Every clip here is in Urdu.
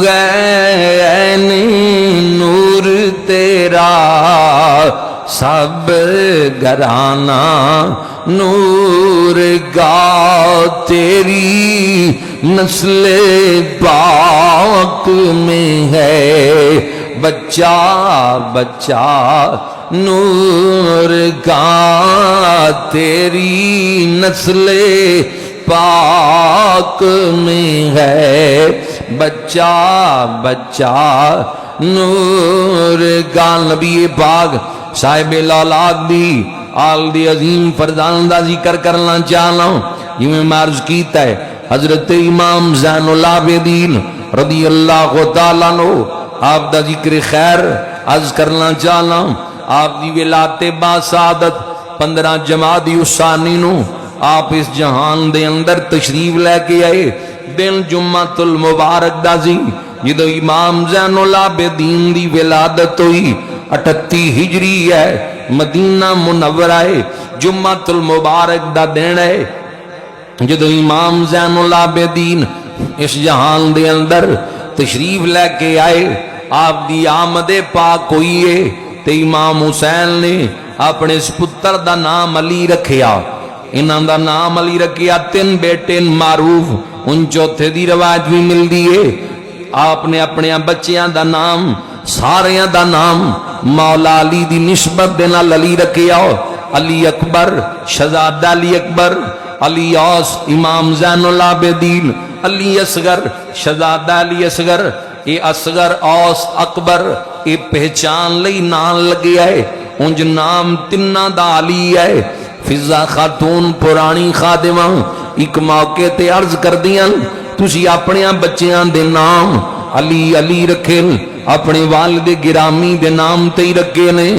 نورین نور تیرا سب گھرانہ نور گا تیری نسل پاک میں ہے بچہ بچہ نور گا تیری نسل پاک میں ہے بچہ بچہ نور گا نبی پاک صاحب الاولاد دی آل دی عظیم فرزان دا ذکر کرنا چاہنا ہوں یہ میں معرض کیتا ہے حضرت امام زین العابدین رضی اللہ تعالیٰ عنہ آپ دا ذکر خیر عرض کرنا چاہنا ہوں آپ دی ولادت با سعادت 15 جمادی الثانی نو آپ اس جہان دے اندر تشریف لے کے آئے دن جمعۃ المبارک دا سی جدو امام زین العابدین دی ولادت ہوئی 38 ہجری ہے مدینہ منورہ ہے جمعۃ المبارک دا دن ہے جدو امام زین العابدین اس جہان دے اندر تشریف لے کے آئے آپ دی آمد پاک ہوئی ہے تے امام حسین نے اپنے اس پتر دا نام علی رکھیا انہاں دا نام علی رکھیا 3 بیٹے معروف ان چوتھے دی روایت بھی مل دی ہے آپ نے اپنے بچیاں دا نام ساریاں دا نام مولا علی دی نسبت دے نال علی رکھیا علی اکبر شہزادہ علی اکبر علی اوس امام زین العابدین علی اصغر شہزادہ علی اصغر اے اصغر اوس اکبر اے پہچان لئی نام لگیا ہے انج نام تنہ دا علی ہے فضا خاتون پرانی خادمہ ایک موقع تے عرض کر دیاں تسی اپنے بچیاں دے نام علی علی رکھے اپنے والد گرامی دے نام تے ہی رکھے نے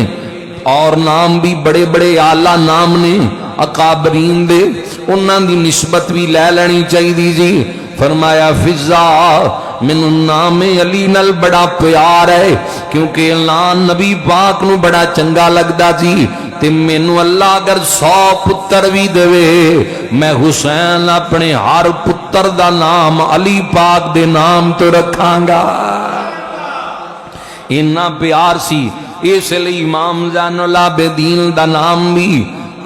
اور نام بھی بڑے بڑے اعلیٰ نام نے اکابرین دے انہاں دی نسبت بھی لے لینی چاہی دی جی فرمایا فضا من نام علی نل بڑا پیار ہے کیونکہ اللہ نبی پاک نو بڑا چنگا لگدا سی تے مینوں اللہ اگر 100 پتر بھی دے میں حسین اپنے ہر پتر دا نام علی پاک دے نام تو رکھاں گا انہاں پیار سی اس لئے امام زین العابدین دا نام بھی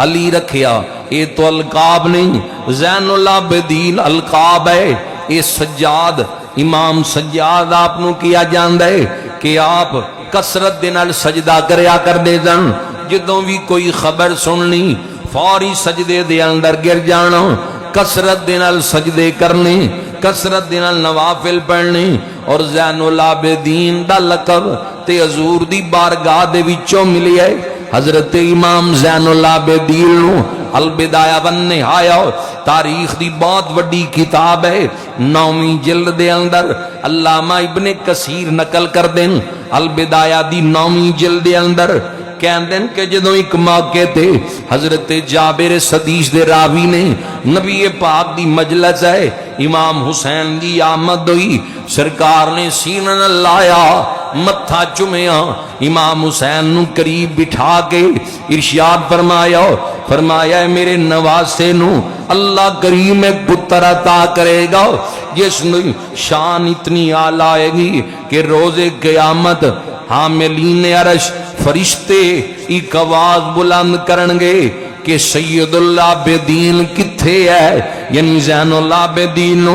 علی رکھیا یہ تو القاب نہیں زین العابدین القاب ہے یہ سجاد امام سجاد آپ نو کیا جاندہ ہے کہ آپ کسرت دنال سجدہ کریا کر دے دن جدوں بھی کوئی خبر سننی فوری سجدے دے اندر گر جانا کسرت دنال سجدے کرنے کسرت دنال نوافل پڑھنے اور زین العابدین دا لقب تے حضور دی بارگاہ دے وچوں ملی ہے حضرت امام زین العابدین نو البدایہ والنہایہ تاریخ دی بہت وڈی کتاب ہے 9ویں جلد دے اندر علامہ ابن کثیر نقل کر دیں البدایہ دی 9ویں جلد دے اندر کہندیں کہ جدوں ایک موقع تے حضرت جابر صدیق دے راوی نے نبی پاک دی مجلس ہے امام حسین دی آمد ہوئی سرکار نے سینہ لایا متھا چمیا امام حسین نو قریب بٹھا کے ارشاد فرمایا میرے نواسے نو اللہ کریم ایک پتر عطا کرے گا جس نے شان اتنی اعلیٰ آئے گی کہ روز قیامت حاملین عرش فرشتے ایک آواز بلند کرنگے کہ سید العابدین کتھے ہے یعنی زین العابدین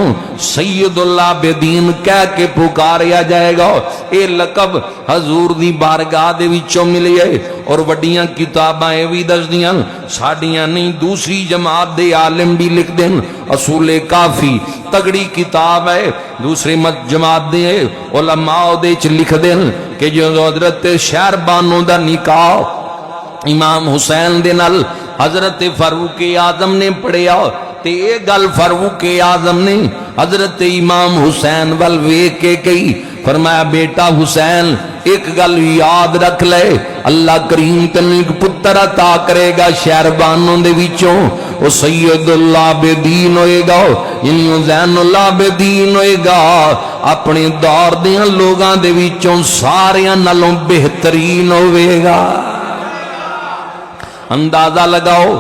سید العابدین کہہ کے پکاریا جائے گا اے لقب حضور دی بارگاہ دے وچوں ملی ہے اور وڈیاں کتاباں بھی دس دیاں ساڑیاں نہیں دوسری جماعت دے عالم بھی لکھ دیں اصول کافی تگڑی کتاب ہے دوسری جماعت دے علماء دے چ لکھ دیں کہ جو حضرت شہربانو دا نکاح امام حسین دے نال حضرت فاروق اعظم نے پڑھیا تے اے گل فاروق اعظم نے حضرت امام حسین ول ویکھ کے کہی فرمایا بیٹا حسین ایک گل یاد رکھ لے اللہ کریم تینوں ایک پتر عطا کرے گا شہربانوں دے وچوں او سید العابدین ہوئے گا یعنی زین العابدین ہوئے گا اپنے دور دیاں لوگاں دے وچوں ساریاں نالوں بہترین ہوئے گا اندازہ لگاؤ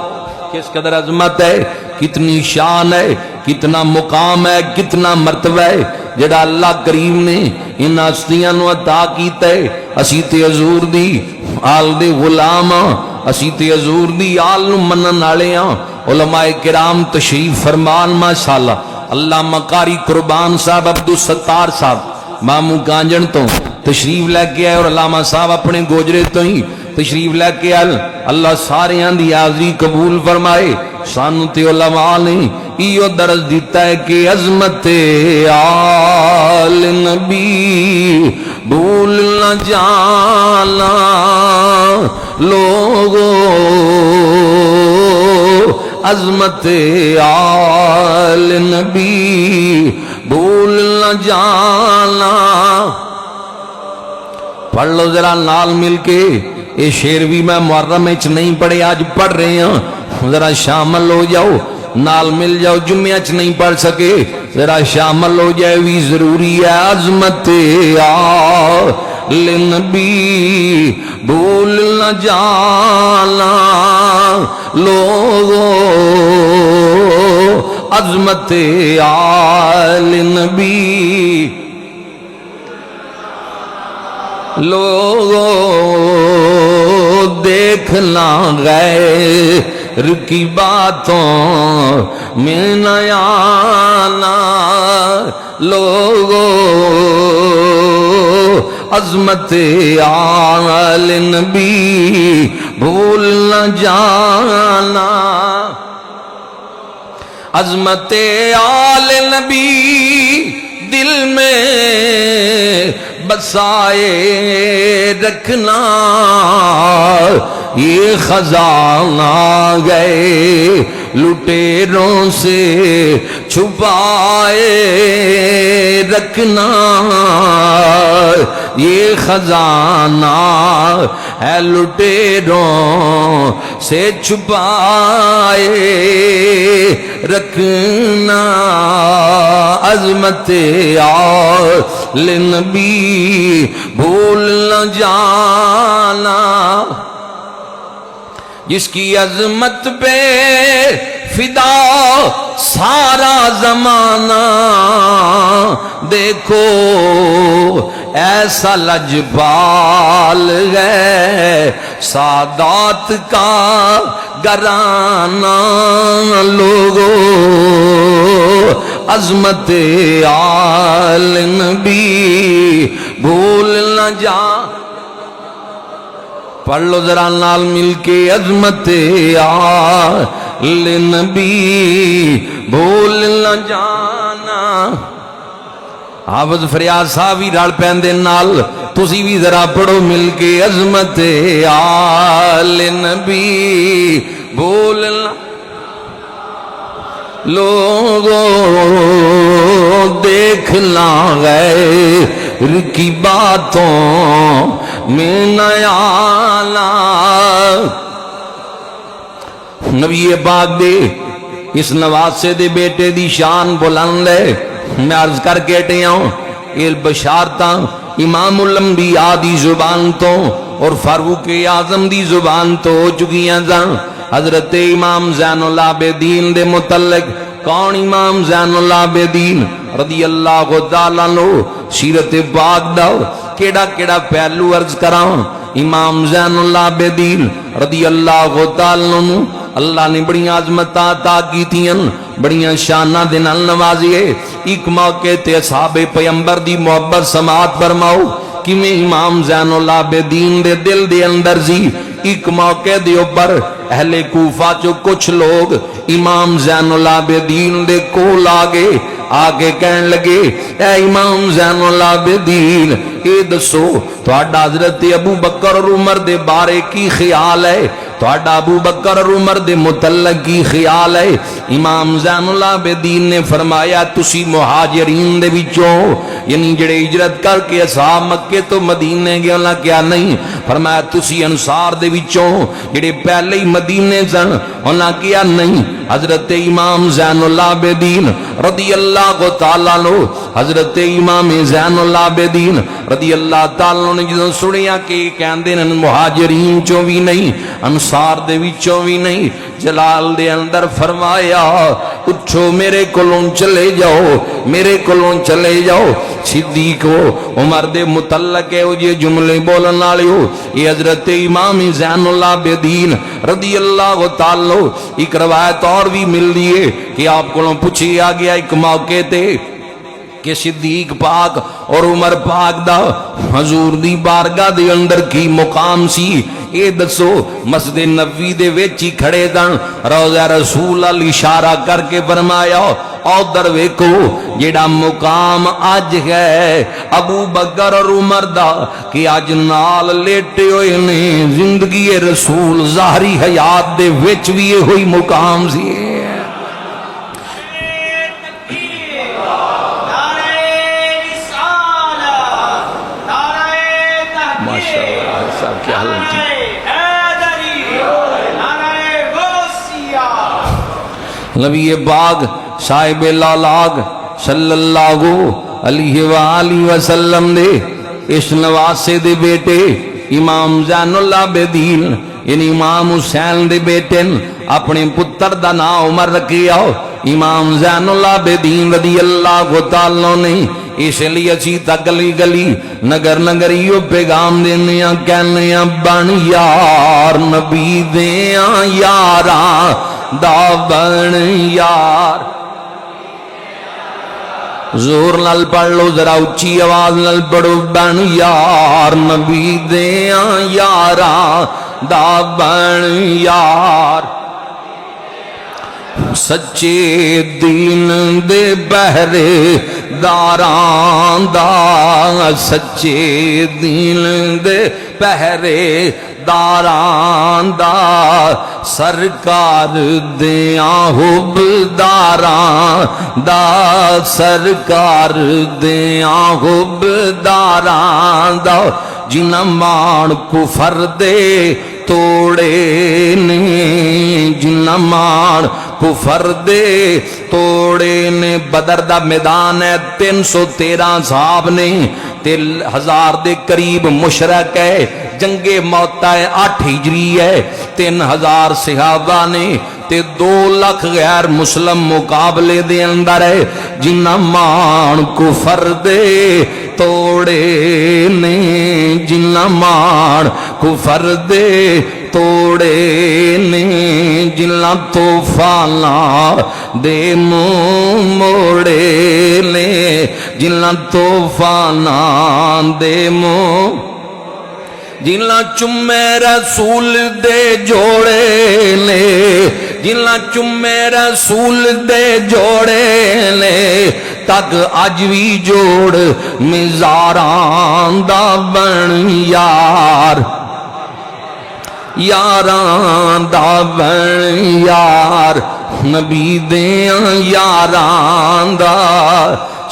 کس قدر عظمت ہے کتنی شان ہے کتنا مقام ہے، کتنا مرتبہ ہے جڑا اللہ کریم نے ان ہستیاں نو عطا کیتا ہے۔ اسی تے حضور دی آل دے غلام ہاں، اسی تے حضور دی آل نو منن والے ہاں۔ علماء کرام تشریف فرمان ماشاءاللہ، علامہ قاری قربان صاحب عبدالستار صاحب مامو کانجن تو تشریف لے کے آئے، اور علامہ صاحب اپنے گوجرے تو ہی تشریف لے کے آئے۔ اللہ سارے ہاں دی حاضری قبول فرمائے۔ سانو تے علماء نے ایو درس دیتا ہے کہ عظمت آل نبی بھول نہ جانا لوگو، عظمت آل نبی بھول نہ جانا۔ پڑھ لو ذرا نال مل کے، یہ شعر بھی میں محرم وچ نہیں پڑھے، آج پڑھ رہے ہیں، ذرا شامل ہو جاؤ، نال مل جاؤ، جمعہ چ نہیں پڑھ سکے ذرا شامل ہو جائے بھی ضروری ہے۔ عظمت آل نبی بھول نہ جانا لوگو، عظمت آل نبی لوگو، دیکھنا غیر کی باتوں میں نہ آنا لوگو، عظمت آل نبی بھول نہ جانا۔ عظمت آل نبی دل میں بسائے رکھنا، یہ خزانہ گئے لٹیروں سے چھپائے رکھنا، یہ خزانہ ہے لٹیروں سے چھپائے رکھنا۔ عظمت آل نبی بھول نہ جانا، جس کی عظمت پہ فدا سارا زمانہ، دیکھو ایسا لجپال ہے سادات کا گھرانہ لوگو، عظمت آل نبی بھول نہ جا۔ پڑھ لو ذرا نال مل کے، عظمت آل نبی بھول نہ جانا۔ حافظ فریاد صاحب بھی رل پیندے نال، تسی بھی ذرا پڑھو مل کے، عظمت آل نبی بھول نہ لوگو، دیکھنا غیر کی باتوں میں نہ آنا۔ نبی پاک دے اس نواسے دے بیٹے دی شان بلند ہے، میں عرض کر کے ہٹیا ہوں، یہ بشارتاں امام الانبیاء دی زبان تو اور فاروق اعظم دی زبان تو ہو چکی ہیں۔ حضرت امام زین العابدین دے متعلق، کون امام زین العابدین رضی اللہ تعالیٰ عنہ، سیرت پاک دا کیڑا کیڑا پہلو عرض کراں۔ امام زین العابدین رضی اللہ تعالیٰ عنہ اللہ نے بڑی عظمتاں عطا کی تھیں، بڑیاں شاناں دے نال نوازیے۔ ایک موقع تے اصحاب پیغمبر دی محبت سماعت فرماؤ کہ میں امام زین العابدین دے دل دے اندر سی۔ ایک موقع دے اوپر اہل کوفہ چو کچھ لوگ امام زین العابدین دے کول آگے کہن لگے، اے امام زین العابدین، اے دسو تہاڈا حضرت ابو بکر اور عمر دے بارے کی خیال ہے؟ تہاڈا ابو بکر اور عمر دے متعلق کی خیال ہے؟ امام زین العابدین نے فرمایا، تسی مہاجرین دے وچوں، یعنی جڑے ہجرت کر کے اصحاب مکے تو مدینے گئے، انہاں کیا نہیں؟ فرمایا تسی انصار دے وچوں جڑے پہلے ہی مدینے سن، انہاں کیا نہیں؟ حضرت امام زین العابدین رضی اللہ تعالیٰ عنہ، حضرت امام زین العابدین رضی اللہ تعالیٰ عنہ نے جدوں سنیا کہ کہندے نے مہاجرین چوں بھی نہیں، انصار دے وچوں بھی نہیں، جلال دے اندر فرمایا اٹھو میرے کولوں چلے جاؤ، میرے کولوں چلے جاؤ۔ صدیق عمر دے متعلق ہے یہ جملے بولن والے ہو، یہ حضرت امام زین العابدین رضی اللہ تعالی ایک روایت اور بھی مل دی ہے کہ آپ کو پوچھا گیا ایک موقع تے کہ صدیق پاک اور عمر پاک دا حضور دی بارگاہ دے اندر کی مقام سی، اے دسو۔ مسجد نبوی دے وچ ہی کھڑے دن روضہ رسول اللہ اشارہ کر کے فرمایا ادھر ویکھو جیڑا مقام اج ہے ابو بکر اور عمر دا کہ اج نال لیٹے ہوئے نے، زندگی رسول ظاہری حیات دے وچ بھی یہ ہوئی مقام سی۔ نبی باغ صاحب لالاغ صلی اللہ علیہ وآلہ وسلم دے اس نواسے دے بیٹے امام زین العابدین یعنی امام حسین دے بیٹے اپنے پتر دا نام عمر رکھیا امام زین العابدین رضی اللہ تعالیٰ نے، اس لیے اچھی تا گلی گلی نگر نگریو پیغام دینیاں کہنیاں بن یار نبی دیاں یاراں دا بن یار۔ زور نال پڑھ لو ذرا اچھی آواز نال پڑھو، بن یار نبی دیاں یاراں دا بن یار، سچے دین دے بہرے داران دا، سچے دین دے پہرے داران دا، سرکار دیاں حبداران دا، سرکار دیاں حبداران دا، جنہ مان کفر دے توڑے نے، جنہ مان کفر دے توڑے نے۔ بدر دا میدان ہے 313 صحاب نے، 1000 دے قریب مشرک ہے، جنگ موتا ہے 8 ہجری ہے، 3000 صحابہ نے تے 2 لاکھ غیر مسلم مقابلے دے اندر ہے۔ جنہ مان کفر دے توڑے نے، جنہ مان کفر دے توڑے نے، جنہ طوفانا دے موڑے نے، جنہ طوفانا دے جنہ چمے رسول دے جوڑے نے، جنہ چمے رسول دے جوڑے نے، تک اج بھی جوڑ مزاران دا بن یار، یاران دا بن یار، نبی دیاں یاران دا۔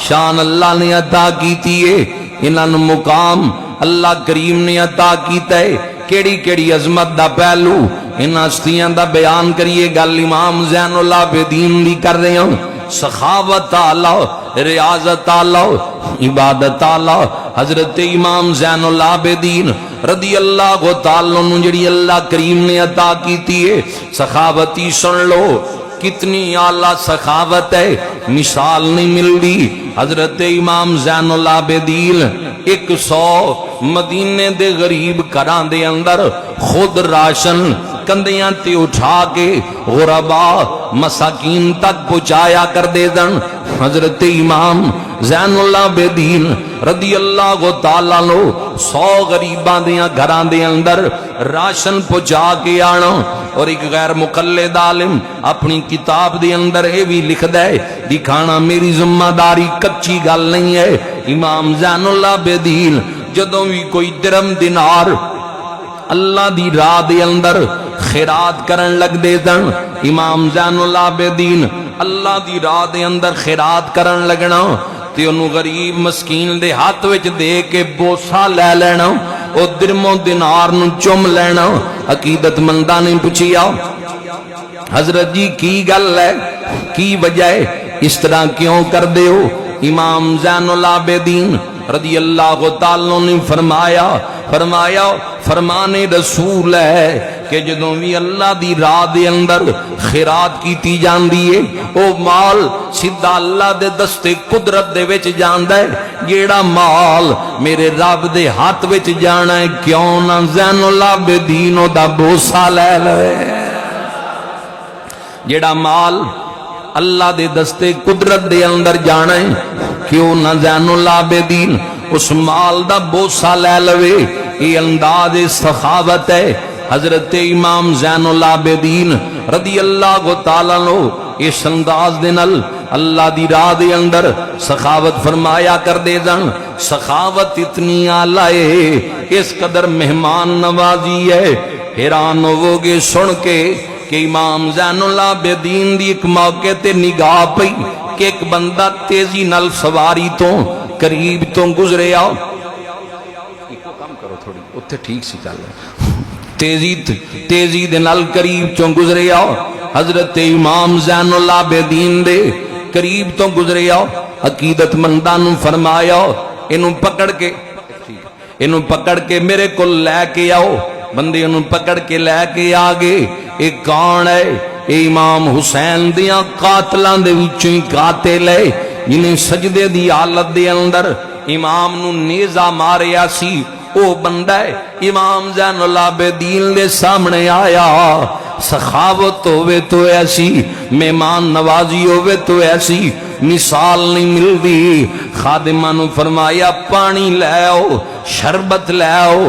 شان اللہ نے عطا کیتی ہے، انہاں مقام اللہ کریم نے عطا کیتا ہے، کیڑی کیڑی عظمت دا پہلو ان ہستیاں دا بیان کریے۔ گل امام زین العابدین دی کر رہے ہوں، سخاوت آلہ، ریاضت آلہ، عبادت آلہ۔ حضرت امام زین العابدین رضی اللہ تعالیٰ عنہ جڑی اللہ کریم نے عطا کیتی ہے، سخاوتی سن لو کتنی اعلیٰ سخاوت ہے، مثال نہیں ملتی۔ حضرت امام زین العابدین 100 مدینے دے غریب گھراں دے اندر خود راشن کندیاں تے اٹھا کے غربا مساکین تک پہنچایا کر دے دن۔ حضرت امام زین العابدین رضی اللہ تعالیٰ عنہ 100 غریباں دیاں گھراں دے اندر راشن پہنچا کے آنا۔ اور ایک غیر مقلد عالم اپنی کتاب دے اندر یہ بھی لکھ دے، دکھانا میری ذمہ داری کچی گل نہیں ہے۔ امام زین العابدین جدوں بھی کوئی درم دینار اللہ دی راہ دے اندر خیرات کرن لگ دے دن، امام زین العابدین اللہ دی راہ دے اندر خیرات کرن لگنا تے انہوں غریب مسکین دے ہاتھ وچ دے کے بوسا لے لینا، او درم و دینار نو چم لینا۔ عقیدت منداں نے پوچھیا حضرت جی کی گل ہے، کی وجہ ہے، اس طرح کیوں کر دے ہو؟ امام زین العابدین رضی اللہ تعالیٰ نے فرمایا فرمان رسول ہے کہ جدوں بھی اللہ دی راہ دے اندر خیرات کیتی جاندی ہے او مال سیدھا اللہ دے دستے قدرت دے وچ جاندا ہے. جیڑا مال میرے رب دے ہاتھ وچ جانا ہے کیوں نہ زین العابدین دا بوسا لے لے. جیڑا مال اللہ دے دستے قدرت دے اندر جانا ہے کیوں نہ زین العابدین اس مال دا بوسا لے لوے. یہ انداز سخاوت ہے. حضرت امام زین العابدین رضی اللہ تعالیٰ عنہ اس انداز دے نال اللہ دی راہ دے اندر سخاوت فرمایا کر دے جان. سخاوت اتنی اعلی ہے اس قدر مہمان نوازی ہے. حیران ہوو گے سن کے کہ امام زین العابدین دی ایک موقع تے نگاہ پئی کہ ایک بندہ تیزی نال سواری تو قریب تو گزرے آؤ. کم کرو تھوڑی اتھے ٹھیک سی چل تیزی دے نال قریب تو گزرے آؤ. حضرت امام زین العابدین دے قریب تو گزرے آؤ. عقیدت مندانو فرمایا انہوں پکڑ کے میرے کو لے کے آؤ. بندے انہوں پکڑ کے لے کے آگے. ایک کون ہے؟ اے امام حسین دیاں قاتلان دے وچوں ہی قاتل ہے جنہیں سجدے دی حالت دے اندر امام نو نیزہ ماریا سی. او بندہ ہے امام زین العابدین دے سامنے آیا. سخاوت ہوئے تو ایسی مہمان نوازی ہوئے تو ایسی مثال نہیں ملدی. خادمہ نو فرمایا پانی لے آؤ, شربت لے آؤ,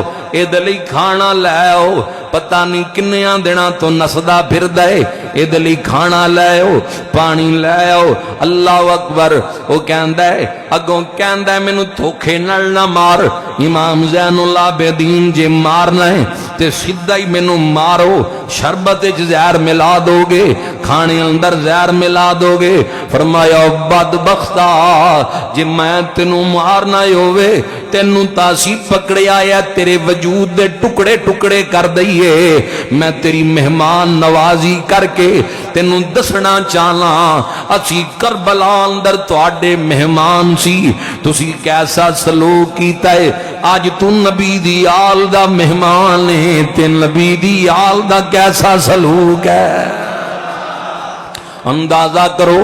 ادلی کھانا لے آؤ. پتہ نہیں کنیاں دینا تو نسدہ پھر دے. ادلی کھانا لے آؤ, پانی لے آؤ. اللہ اکبر. وہ کہندہ ہے اگوں کہندہ ہے میں نو دھوکے نل نہ مار. امام زین العابدین جے مارنا ہے تے سیدھا ہی میں نو مارو. شربت زہر ملا دو گے, کھانے اندر زہر ملا دو گے. فرمایا بدبختہ جے میں تینوں مارنا ہوئے تینوں تاسی پکڑے آیا تیرے وجود دے ٹکڑے ٹکڑے کر دئیے. میں تیری مہمان نوازی کر کے تینوں دسنا چاہنا اسی کربلا اندر تواڈے مہمان سی. تسی کیسا سلوک کیتا ہے. آج تو نبی دی آل دا مہمان ہے تے نبی دی آل دا کیسا سلوک ہے. اندازہ کرو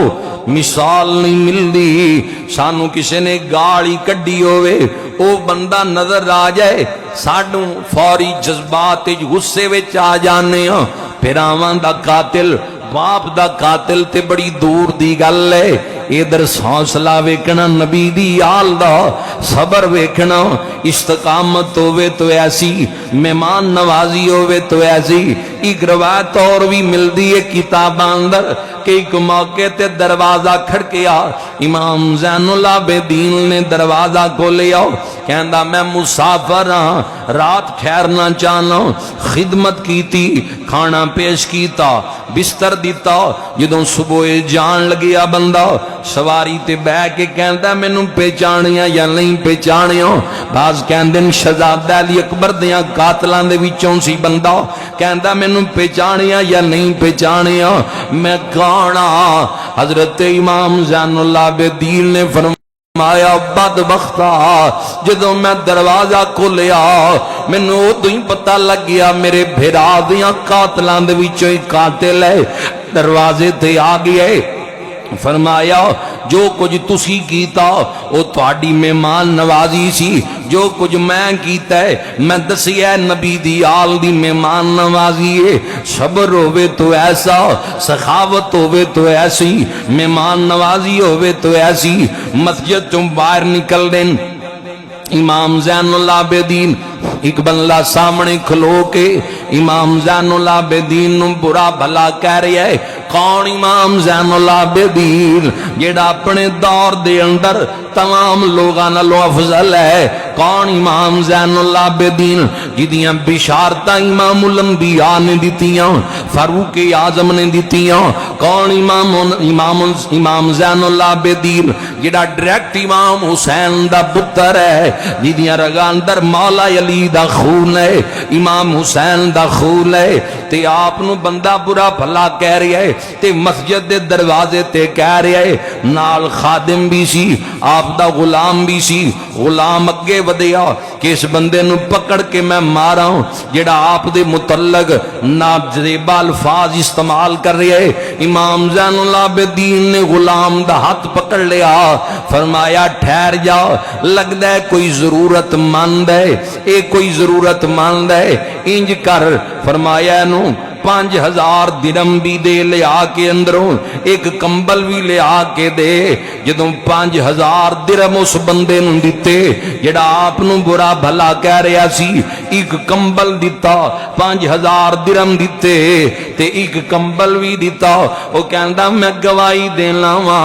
مثال نہیں ملدی. سانو کسی نے گالی کڈی ہوئے او بندہ نظر آ جائے سانو فوری جذبات غصے وچ آ جانے ہاں. پھراواں دا قاتل باپ دا قاتل تے بڑی دور دی گل ہے. ادھر حوصلہ ویکھنا نبی دی آل دا, صبر ویکھنا, استقامت ہوئے تو ایسی, مہمان نوازی ہوئے تو ایسی. ایک روایت اور بھی ملدی ہے کتاب اندر کہ ایک موقع تے دروازہ کھڑکیا. امام زین العابدین نے دروازہ کھولیا. کہندا میں مسافر ہاں, رات ٹھہرنا چاہنا. خدمت کیتی, کھانا پیش کیتا, بستر دیتا. جدوں صبح جان لگیا بندہ سواری تے بہ کے کہندا مینوں پہچانیا یا نہیں پہچانیا. بعض کہندے شہزادہ علی اکبر دیاں قاتلاں دے وچوں سی بندہ. کہندا مینوں پہچانیا یا نہیں پہچانیا. میں کون ہاں؟ حضرت امام زین العابدین نے فرمایا بدبختہ جدوں میں دروازہ کھولیا مینوں ادوں ہی پتہ لگ گیا میرے بھرا دیاں قاتلاں دے وچوں ہی قاتل ہے. دروازے تے آ گئے. فرمایا جو کچھ تسی کیتا وہ تہاڈی مہمان نوازی سی. جو کچھ میں کیتا ہے میں دسیا نبی دی آل دی مہمان نوازی ہے. صبر ہوئے تو ایسا, سخاوت ہوئے تو ایسی, مہمان نوازی ہوئے تو ایسی. مسجد چوں باہر نکل دین امام زین العابدین ایک بندہ سامنے کھلو کے امام زین العابدین نو برا بھلا کہہ رہا ہے. کون امام زین العابدین جیڑا اپنے دور دے اندر تمام لوگاں نالوں افضل ہے. کون امام زین العابدین جدیاں بشارتاں امام الانبیاء نے دتیاں, فاروق اعظم نے دتیاں. کون امام زین العابدین جیڑا ڈائریکٹ امام حسین دا پتر ہے جدیاں رگاں اندر مولا علی دا خون ہے, امام حسین دا خون ہے. تے آپ نو بندہ برا بھلا کہہ رہا ہے تے مسجد دے دروازے تے کہہ رہا ہے. نال خادم بھی سی. آپ آپ دا غلام بھی سی. غلام اگے ودیا کہ اس بندے نو پکڑ کے میں ماراں جڑا آپ دے متعلق نازیبا الفاظ استعمال کر رہے ہے. امام زین العابدین نے غلام دا ہاتھ پکڑ لیا, فرمایا ٹھہر جا, لگدا ہے کوئی ضرورت مند ہے, اے کوئی ضرورت مند ہے, انج کر. فرمایا نو 5000 درم بھی دے, لے آ کے اندروں ایک کمبل بھی لے آ کے دے. جدوں 5000 درم اس بندے نو دیتے جڑا آپ نو برا بھلا کہہ رہا سی, ایک کمبل دیتا, 5000 درم دیتے تے ایک کمبل بھی دیتا. وہ کہندا میں گواہی دینا وا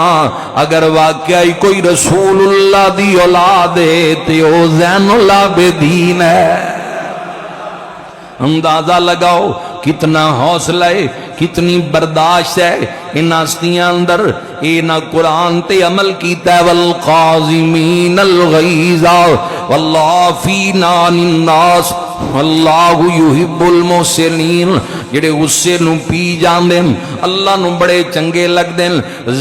اگر واقعی کوئی رسول اللہ دی اولاد ہے تے او زین العابدین ہے. اندازہ لگاؤ کتنا حوصلہ ہے, کتنی برداشت ہے ان ہستیاں اندر. اے نہ قرآن تے عمل کیتا ہے, والقاظمین الغیظ والعافین عن الناس واللہ یحب المحسنین. جڑے غصے نو پی جاندے اللہ نو بڑے چنگے لگدے,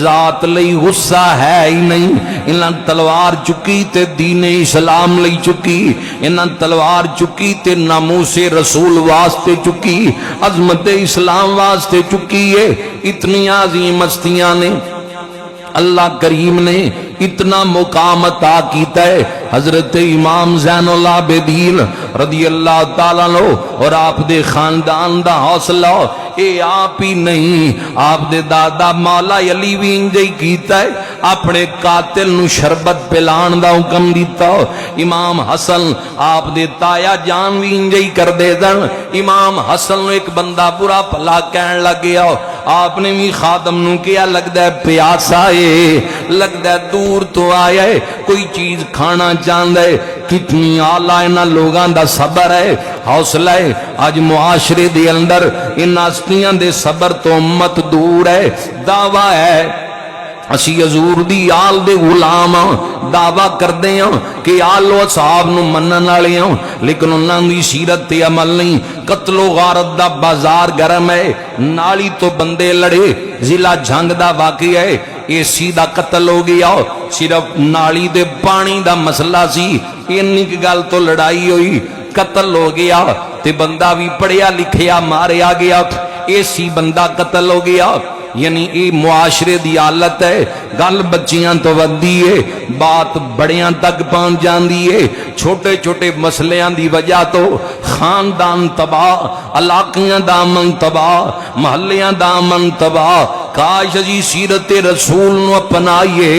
ذات لئی غصہ ہے ہی نہیں. انہاں تلوار چکی تے دین اسلام لئی چکی, انہاں تلوار چکی تے ناموس رسول واسطے چکی, عظمت اسلام واسطے چکی ہے. اتنی عظیم ہستیاں نے اللہ کریم نے اتنا مقام عطا کیتا ہے. حضرت امام زین العابدین رضی اللہ تعالیٰ عنہ اور آپ دے خاندان دا حوصلہ اے آپ ہی نہیں, آپ دے دادا مولا علی بھی انجے کیتا ہے, اپنے قاتل نو شربت پلان دا حکم دیتا. امام حسن آپ دے تایا جان بھی انجے کر دے دن. امام حسن نو ایک بندہ برا بھلا کہن لگ گیا, آپ نے بھی خادم نو کیا لگدا ہے پیاسا ہے, لگدا ہے دور تو آیا ہے, کوئی چیز کھانا چاہندا ہے. کتنی اعلیٰ انہاں لوگاں دا صبر ہے, حوصلہ ہے. آج معاشرے دے اندر ان ہستیاں دے صبر تو امت دور ہے. دعویٰ ہے اسی حضور دی آل دے غلام ہاں, دعویٰ کردے ہاں کہ آل و اصحاب نو منن والے ہاں, لیکن انہاں دی سیرت تے عمل نہیں. قتل و غارت دا بازار گرم ہے, نالی تو بندے لڑے. ضلع جھنگ دا واقعہ ہے, اے سیدھا قتل ہو گیا, صرف نالی دے پانی دا مسئلہ سی, اینی کی گل تو لڑائی ہوئی, قتل ہو گیا تے بندہ بھی پڑھیا لکھیا ماریا گیا. اے سی بندہ قتل ہو گیا. یعنی اے معاشرے دی حالت ہے. گل بچیاں تو ودی ہے, بات بڑیاں تک پہنچ جاندی ہے. چھوٹے چھوٹے مسئلیاں دی وجہ تو خاندان تباہ, علاقیاں دا امن تباہ, محلیاں دا امن تباہ. کاش اسی سیرت رسول نو اپنائیے,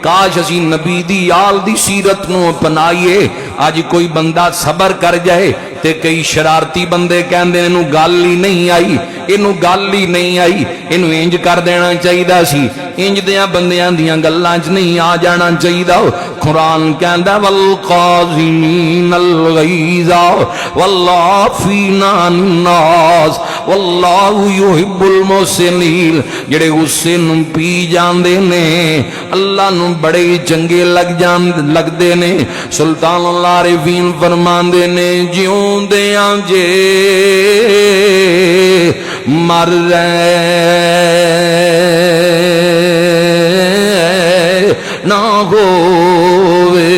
کاش اسی نبی دی آل دی سیرت نو اپنائیے. آج کوئی بندہ صبر کر جائے تے کئی شرارتی بندے کہندے انہوں گل ہی نہیں آئی, انہوں گل ہی نہیں آئی, انہوں انج کر دینا چاہیدہ سی, انج دیاں بندیاں دیاں گلانچ نہیں آ جانا چاہیدہ. قرآن کہندہ والقاظمین الغیظ والعافین عن الناس واللہ یحب المحسنین. جڑے غصے نو پی جاندے نے اللہ نو بڑے چنگے لگدے نے. سلطان اللہ عارفین فرماندے نے جیوں دیاں جے مر نہ ہووے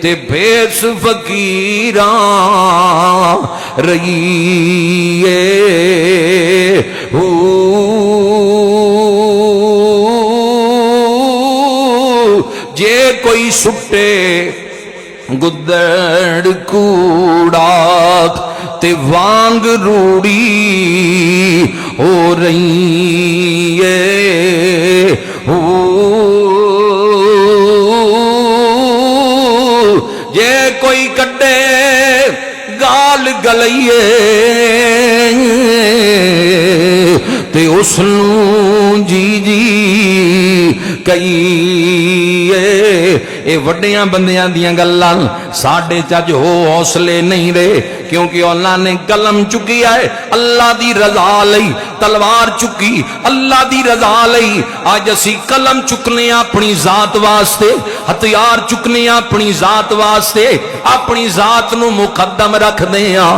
تے بھیس فقیراں رہیے. جے کوئی سٹے گدڑ کوڑا تے وانگ روڑی ہو رہی ہے. جے کوئی کڈے گال گلئیے تے اس نو جی جی کئیے. اے وڈیاں بندیاں دیاں گلاں ساڈے چج ہو حوصلے نہیں رہے. کیونکہ انہوں نے قلم چکی ہے اللہ دی رضا لئی، تلوار چکی اللہ دی رضا لئی۔ آج اسی قلم چکنے اپنی ذات واسطے، ہتھیار چکنے اپنی ذات واسطے، اپنی ذات نو مقدم رکھ دیا۔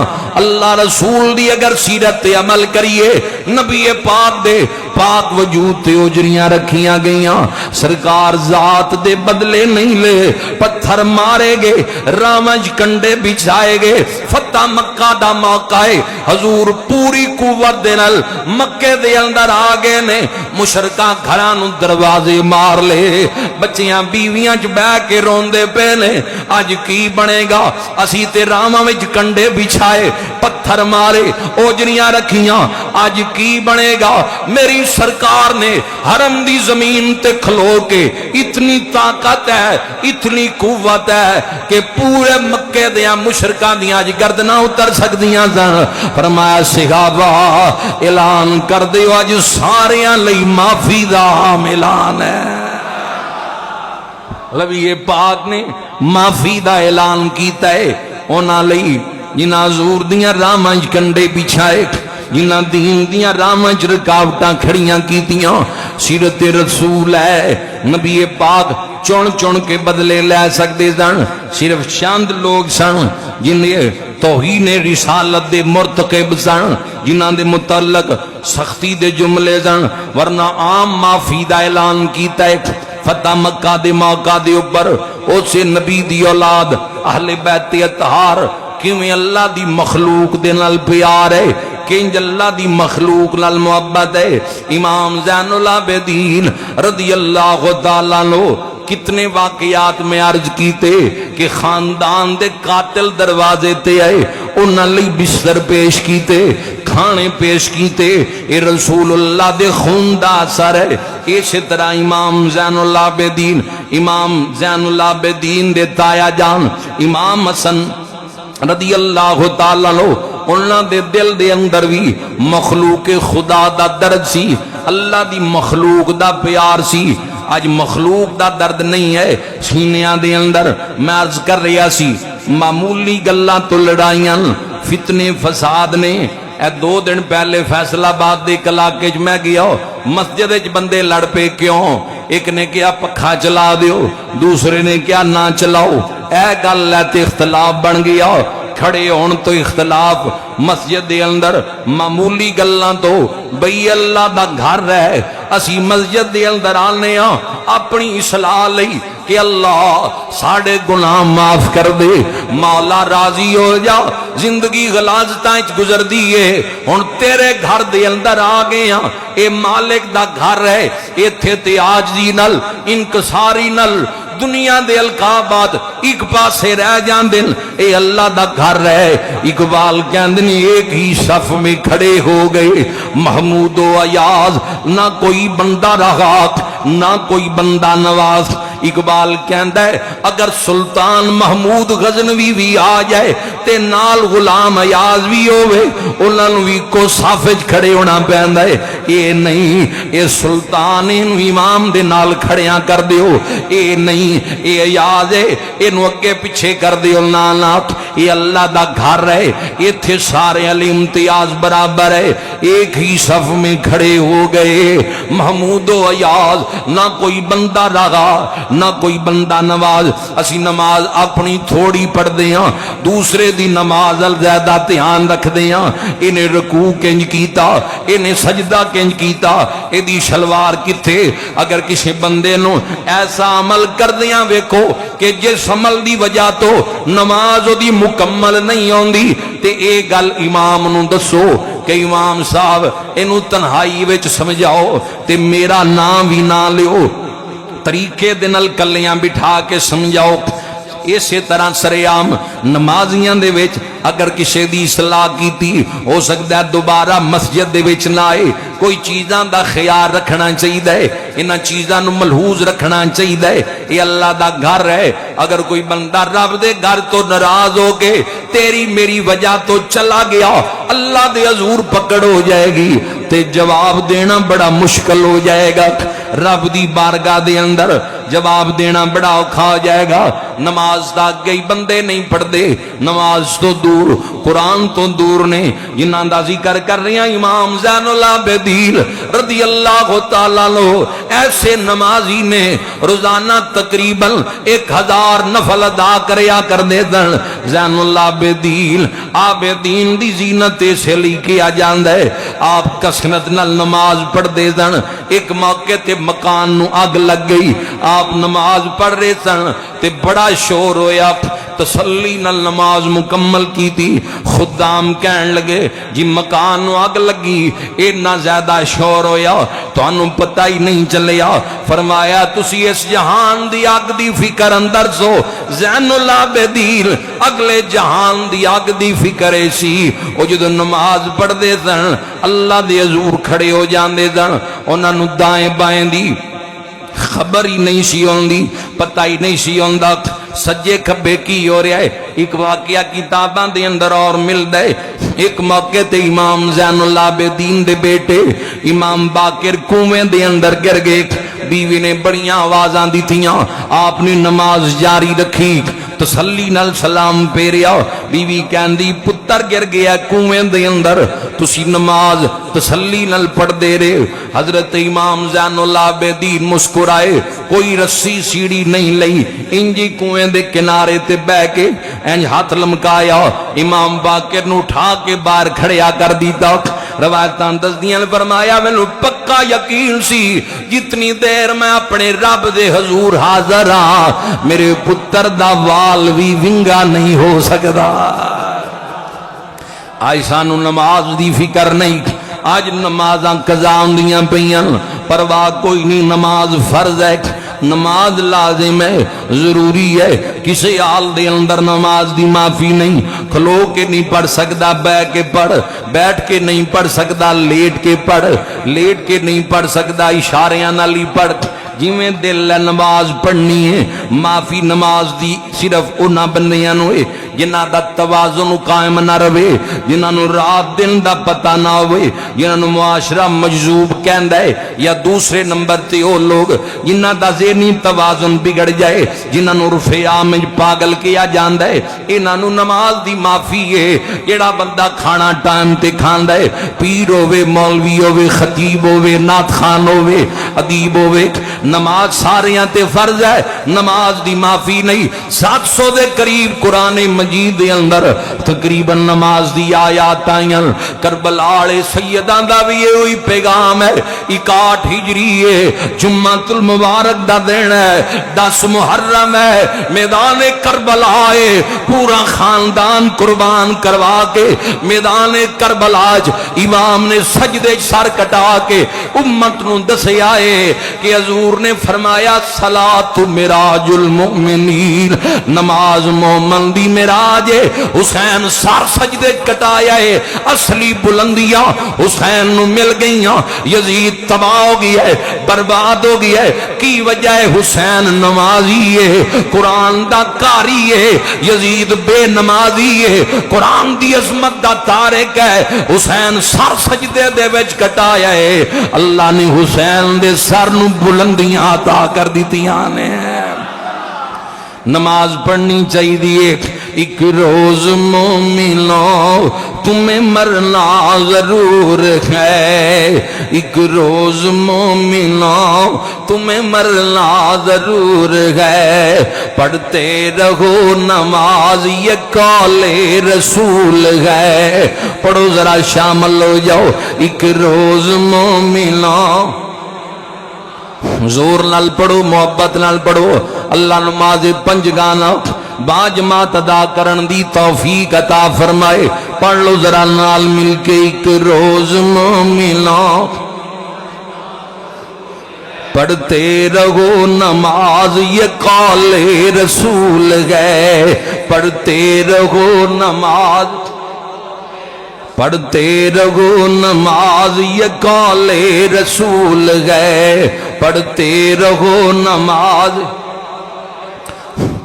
اللہ رسول دی اگر سیرت عمل کریے، نبی پاک دے پاک وجود تے اجریاں رکھیاں گئیاں، سرکار ذات دے بدلے نہیں لے، پتھر مارے گے، رامج کنڈے بچھائے گے، فتح مکہ دا موقع ہے، حضور پوری قوت دے نال مکے دے اندر آگے نے، مشرکاں گھرانوں دروازے مار لے، بچیاں بیویاں چ بہ کے روندے پے نے، اج کی بنے گا؟ اسی تے راواں وچ کنڈے بچھائے، پتھر مارے، اوجریاں رکھیاں، اج کی بنے گا؟ میری سرکار نے حرم دی زمین تے کھلو کے اتنی طاقت ہے، اتنی قوت ہے کہ پورے مکے دیاں مشرکاں دیاں اج گردناں اتر سکدیاں سن۔ فرمایا صحابہ اعلان کر دیو اج ساریاں لئی معافی دا اعلان ہے۔ نبی پاک نے معافی دا اعلان کیتا ہے انہاں لئی جنہاں حضور دیاں راہاں وچ کنڈے بچھائے، جنہاں دین دیاں راہاں وچ رکاوٹاں کھڑیاں کیتیاں۔ سیرت رسول ہے، نبی پاک چن چن کے بدلے لے سکتے سن، صرف چند لوگ سن جنہیں توہین رسالت دے مرتکب سن، جنہاں دے متعلق سختی دے جملے سن، ورنہ عام معافی دا اعلان کیتا ہے۔ فتح مکہ دے موقع دے اوپر اسے نبی دی اولاد اہل بیت اطہار کیویں اللہ دی مخلوق دے نال پیار ہے، کنج اللہ دی مخلوق نال محبت ہے۔ امام زین العابدین رضی اللہ تعالیٰ عنہ کتنے واقعات میں عرض کیتے کہ خاندان دے قاتل دروازے تے آئے، انہاں لئی بستر پیش کیتے، کھانے پیش کیتے، اے رسول اللہ دے خون دا اثر ہے۔ اسی طرح امام زین العابدین دے تایا جان امام حسن رضی اللہ تعالیٰ عنہ، انہاں دے دل دے اندر بھی مخلوق خدا دا درد سی، اللہ دی مخلوق دا پیار سی۔ آج مخلوق دا درد نہیں ہے سینیاں دے اندر۔ میں عرض کر رہا سی معمولی گلاں تو لڑائیاں فتنے فساد نے۔ اے 2 دن پہلے فیصل آباد دے علاقے میں گیا، مسجد وچ بندے لڑ پے کیوں؟ ایک نے کیا پکھا چلا دیو، دوسرے نے کیا نہ چلاؤ۔ اے گل ہے تے اختلاف بن گیا، کھڑے ہون تو اختلاف مسجد دے اندر، معمولی گلاں تو بھئی اللہ دا گھر ہے، اسی مسجد دے اندر آنے ہاں اپنی اصلاح لئی کہ اللہ ساڑے گناہ معاف کر دے، مولا راضی ہو جا۔ زندگی غلاظتاں وچ گزر دیئے، ہن تیرے گھر دے اندر آ گئے ہاں، اے مالک دا گھر ہے، ایتھے تے عاجزی نال انکساری نال دنیا دے القابات ایک پاسے رہ جاندن، اے اللہ دا گھر ہے۔ اقبال کہندن ایک ہی صف میں کھڑے ہو گئے محمود و ایاز، نہ کوئی بندہ رہا نہ کوئی بندہ نواز۔ اقبال کہندا ہے اگر سلطان محمود غزنوی بھی آ جائے تے نال غلام ایاز بھی ہوئے، انہاں نوں بھی کو صف وچ کھڑے ہونا پیندا ہے۔ اے نہیں اے سلطان اینو امام دے نال کھڑیاں کر دیو، اے نہیں اے ایاز ہے اینو اگے پیچھے کر دیو، نہ اے اللہ دا گھر ہے، ایتھے سارے علی امتیاز برابر ہے۔ ایک ہی صف میں کھڑے ہو گئے محمود و ایاز، نہ کوئی بندہ رہا نہ کوئی بندہ نواز۔ اسی نماز اپنی تھوڑی پڑھ دیاں، دوسرے دی نماز زیادہ دھیان رکھ دیاں۔ انہیں رکوع کنج کیتا، انہیں سجدہ کنج کیتا، ایدی شلوار کتھے؟ اگر کسی بندے نو ایسا عمل کر دیاں ویکھو کہ جس عمل دی وجہ تو نماز دی مکمل نہیں ہوندی، تے اے گل امام نو دسو کہ امام صاحب انہوں تنہائی وچ سمجھاؤ تے میرا نام بھی نہ لیو، طریقے دنال کلیاں بٹھا کے سمجھاؤ۔ اسی طرح سریام نمازیاں دے وچ اگر کسی دی اصلاح کیتی، ہو سکتا ہے دوبارہ مسجد دے وچ نہ آئے، کوئی چیزاں دا خیال رکھنا چاہیے، انہاں چیزاں نو ملحوظ رکھنا چاہیے۔ یہ اللہ دا گھر ہے، اگر کوئی بندہ رب دے گھر تو ناراض ہو کے تیری میری وجہ تو چلا گیا، اللہ دے حضور پکڑ ہو جائے گی تے جواب دینا بڑا مشکل ہو جائے گا۔ رب دی بارگاہ دے اندر جواب دینا بڑا اوکھا ہو جائے گا۔ نماز دا گئی بندے نہیں پڑھتے، نماز تو دور قرآن تو دور نے، جنہاں دا ذکر کر رہے ہیں امام زین العابدین رضی اللہ تعالیٰ عنہ، ایسے نمازی نے روزانہ تقریباً 1000 نفل ادا کریا کر دے دن۔ زین العابدین عابدین دی زینت سے لی کیا جاندہ ہے، آپ کسنت نال نماز پڑھ دے دن۔ ایک موقع تے مکان نو آگ لگ گئی، آپ نماز پڑھ رہے سن تے بڑا شور ہویا، تسلی نال نماز مکمل کی تھی، خدام کہن لگے جی مکان نو آگ لگی، اتنا زیادہ شور ہویا تو انہوں پتہ ہی نہیں چلیا۔ فرمایا تسی اس جہان دی آگ دی فکر اندر سو، زین العابدین اگلے جہان دی آگ دی فکر ایسی، او جدو نماز پڑھ دے سن اللہ دے حضور کھڑے ہو جان دے سن، انہوں نے دائیں بائیں دی خبر ہی نہیں سی ہوندی، پتہ ہی نہیں سی ہوندا سجے کھبے کی ہو رہا ہے۔ ایک واقعہ کتاباں دے اندر اور مل دے، ایک موقع تے امام زین العابدین دے بیٹے امام باقر کنویں دے اندر گر گئے، بیوی نے بڑیاں آوازاں دی تھیاں، آپ نے نماز جاری رکھی، تسلی نال سلام پیریا، بیوی کہندی پتر گر گیا کنویں دے اندر، تسی نماز تسلی نال پڑھ دے رہے۔ حضرت امام زین العابدین مسکرائے، کوئی رسی سیڑھی نہیں لئی، انجی کنویں دے کنارے تے بہ کے انج ہاتھ لمکایا، امام باقر نو اٹھا کے باہر کھڑیا کر دیتا۔ روایتاں دسدیاں فرمایا مینوں پکا یقین سی جتنی دیر میں اپنے رب دے حضور حاضر ہاں میرے پتر دا وال بھی ونگا نہیں ہو سکدا۔ آج سانو نماز دی فکر نہیں، آج نمازاں قضا ہوندیاں پیاں، پرواہ کوئی نہیں، نماز فرض ہے، نماز لازم ہے، ضروری ہے، کسی حال دے اندر نماز دی معافی نہیں، کھلو کے نہیں پڑھ سکتا، بے کے پڑھ، بیٹھ کے نہیں پڑھ سکتا، لیٹ کے پڑھ، لیٹ کے نہیں پڑھ سکتا، اشاریاں نال ہی پڑھ، جی میں دل ہے نماز پڑھنی ہے۔ معافی نماز دی صرف انہاں بندیاں نو ہے جنہاں دا توازن قائم نہ رہے، جنہاں نو رات دن دا پتہ نہ ہوئے، جنہاں نو معاشرہ مجذوب کہندا ہے، یا دوسرے نمبر تے او لوگ جنہاں دا ذہنی توازن بگڑ جائے، جنہاں نو رفع عام وچ پاگل کیا جاندا ہے، انہاں نو نماز دی معافی ہے۔ جڑا بندہ کھانا ٹائم تے کھاندا ہے، پیر ہوے، مولوی ہوے، خطیب ہوے، نعت خوان ہوے، ادیب ہوے، نماز ساریاں تے فرض ہے، نماز دی معافی نہیں۔ 700 دے قریب قرآن مجید دے اندر تقریباً نماز دی آیات آئیاں، کربلا والے سیداں دا بھی یہ پیغام ہے۔ 61 ہجری ہے، جمعۃ المبارک دا دن ہے، 10 محرم ہے، میدان کربلا ہے، پورا خاندان قربان کروا کے میدان کربلا امام نے سجدے سر کٹا کے امت نو دسیا ہے کہ حضور نے فرمایا صلاۃ معراج المؤمنین، نماز مومن دی معراج ہے۔ حسین سر سجدے کٹایا ہے، اصلی بلندیاں حسین نو مل گئیاں، یزید تباہ ہو گیا ہے، برباد ہو گیا ہے۔ کی وجہ ہے؟ حسین نمازی ہے، قرآن دا قاری ہے، یزید بے نمازی ہے، قرآن دی عظمت دا تارک ہے۔ حسین سر سجدے دے وچ کٹایا ہے، اللہ نے حسین دے سر نو بلندیاں عطا کر دیتیاں نے۔ نماز پڑھنی چاہیے۔ ایک روز مومنوں تمہیں مرنا ضرور ہے، ایک روز مومنوں تمہیں مرنا ضرور ہے، پڑھتے رہو نماز یہ قول رسول ہے۔ پڑھو ذرا شامل ہو جاؤ۔ ایک روز مومنوں، زور نال پڑھو، محبت نال پڑھو۔ اللہ نماز 5 گانا با جماعت ادا کرن دی توفیق عطا فرمائے۔ پڑھ لو ذرا نال مل کے۔ ایک روز مومنوں پڑھتے رہو نماز یہ قول رسول ہے، پڑھتے رہو نماز، پڑھتے رہو نماز یہ قول رسول ہے، پڑھتے رہو نماز،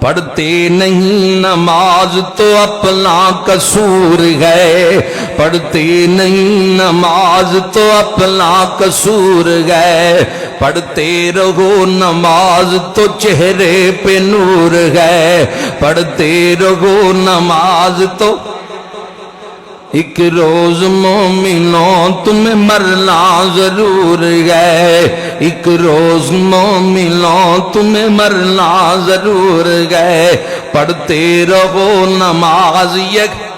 پڑھتے نہیں نماز تو اپنا قصور ہے، پڑھتے نہیں نماز تو اپنا قصور ہے، پڑھتے رہو نماز تو چہرے پہ نور ہے، پڑھتے رہو نماز تو ایک روز مومنوں تمہیں مرنا ضرور ہے، ایک روز مومنوں تمہیں مرنا ضرور ہے، پڑھتے رہو نماز یک